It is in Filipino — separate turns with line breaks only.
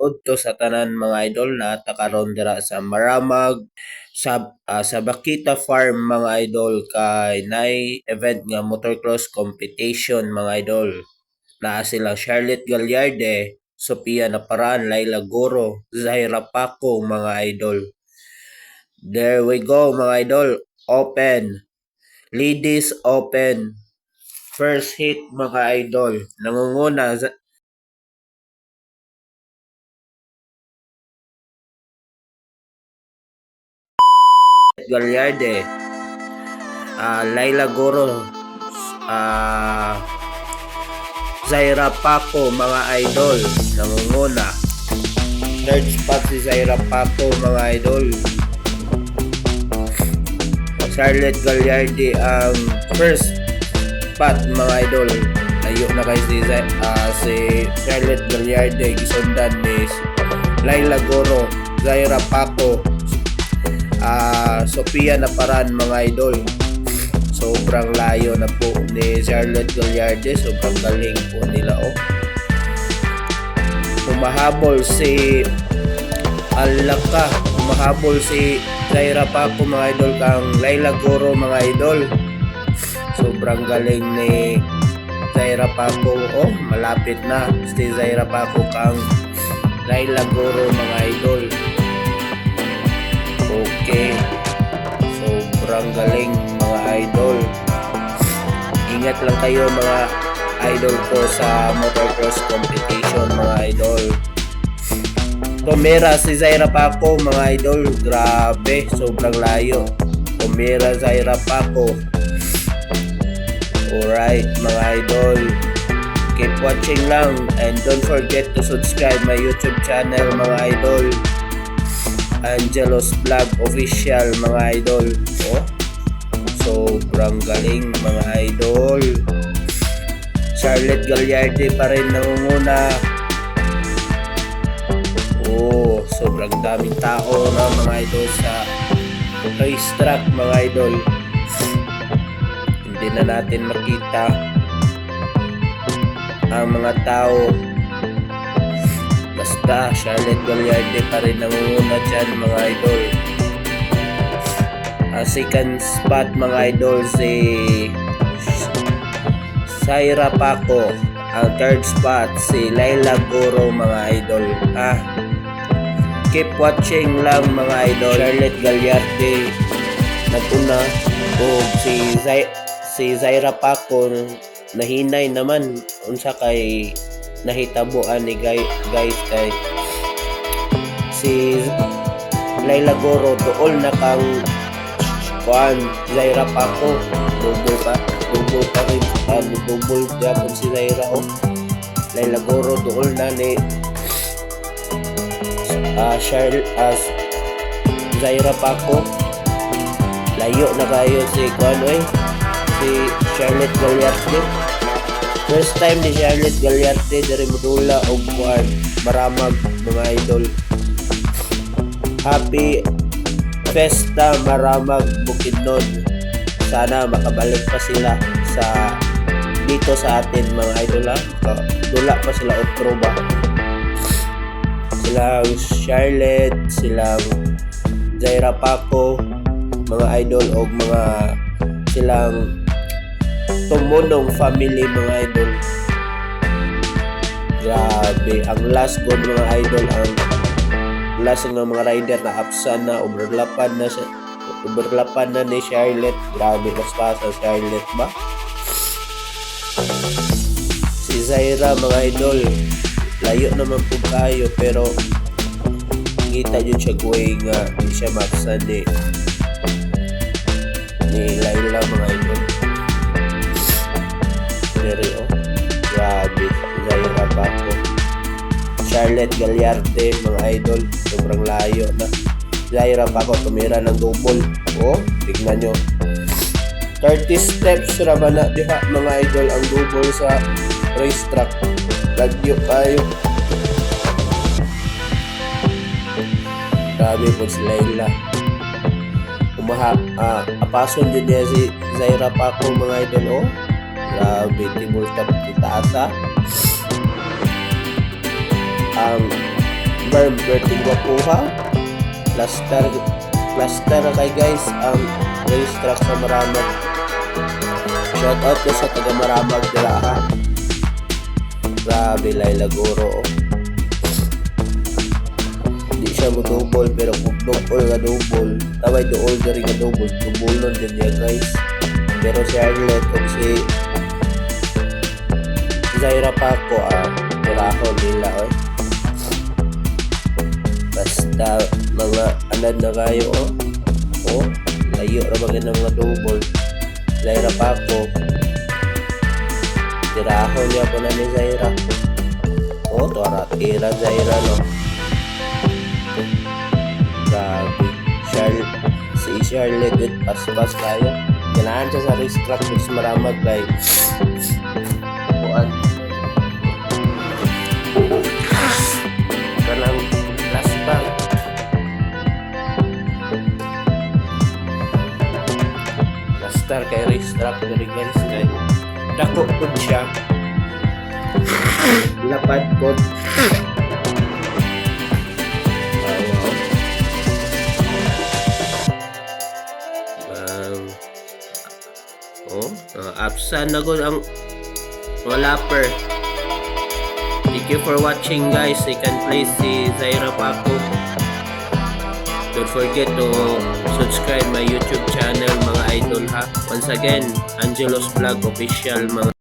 udto sa tanan mga idol na takaron dira sa Maramag sa Bakita Farm mga idol kay nay event nga motocross competition mga idol. Naa sila Charlotte Gallarde, Sophia Naparan, Laila Goro, Zaira Paco mga idol. There we go mga idol. Open. Ladies open. First hit mga idol. Nangunguna Gallarde, Laila Goro, Zaira Paco mga idol. Nangunguna. Third spot si Zaira Paco mga idol. Charlotte Gallarde ang first spot mga idol. Layo na kay si Charlotte Gallarde gisundan ni Laila Goro, Zaira Paco, Sophia Naparan mga idol. Sobrang layo na po ni Charlotte Gallarde, sobrang galing po nila Humahabol si Alaka, humahabol si Zaira Paco mga idol kang Laila Goro mga idol. Sobrang galing ni Zaira Paco. Malapit na si Zaira Paco kang Laila Goro mga idol. Okay. Sobrang galing mga idol. Ingat lang kayo mga idol ko sa motocross competition mga idol. Tumira si Zaira Paco mga idol. Grabe, sobrang layo. Tumira Zaira Paco. Alright mga idol. Keep watching lang and don't forget to subscribe my YouTube channel mga idol. Angelos Vlog Official mga idol. Sobrang galing mga idol. Charlotte Gallarde pa rin nangunguna. Sobrang daming tao na mga idol sa racetrack mga idol. Hindi na natin makita ang mga tao. Basta Charlotte Gallarde pa rin nangunguna dyan mga idol. Second spot mga idol si Zaira Paco. Ang third spot si Laila Goro mga idol. Keep watching lang mga idol. Charlotte Gallarde naguna o si Zaira Paco nahinay naman unsa kay nahitabuan ni guys kay si Laila Goro dool na kang Zaira Paco double pa rin double yapon si Zaira Laila Goro dool na ni Zaira Paco. Layo na kayo si si Charlotte Gallarde. First time ni Charlotte Gallarde dari modula og Maramag mga idol. Happy Festa Maramag Bukidnon. Sana makabalik pa sila dito sa atin mga idol Dula pa sila otro ba. Silang Charlotte, silang Zaira Paco mga idol o silang tumunong family mga idol. Grabe, ang last goal mga idol, ang last ng mga rider na absan na, overlapan na ni Charlotte. Grabe, basta sa Charlotte ba? Si Zaira mga idol, layo naman po kayo pero kita yun siya way nga hindi siya mapsan ni Laila mga idol. Pero grabe, Zaira Paco, Charlotte Gallarde mga idol, sobrang layo na. Zaira Paco tumira ng double. Tignan nyo, 30 steps raman na diha mga idol ang double sa racetrack. Lagyo kayo. Grabe po si Laila. Apason din niya si Zaira Paco mga idol. Grabe, timultap itaasa. Ang confirm vertigo puha. Plaster kay guys ang racetrack sa Maramag. Shout out na sa taga Maramag dira ha. Grabe Laila Guro oh. Di siya mo double pero kung double nga double taway dool na rin nga double nun din niya guys. Pero si Arlette at si Zaira Paco tirahon nila oh. Basta mga anad na kayo oh layo na maganda mga double. Zaira Paco tirahon niya po na ni Zaira tira Zaira no. Grabe si Charlotte with pas kayo ganahan siya sa racetrack sa Maramag like kuan kanang Lastar kay racetrack diri guys kay dako pud siya lapad pud absan na gud ang wallapper. Thank you for watching guys. Second place si Zaira Paco. Don't forget to subscribe my YouTube channel mga idol ha. Once again, Angelo's Vlog Official mga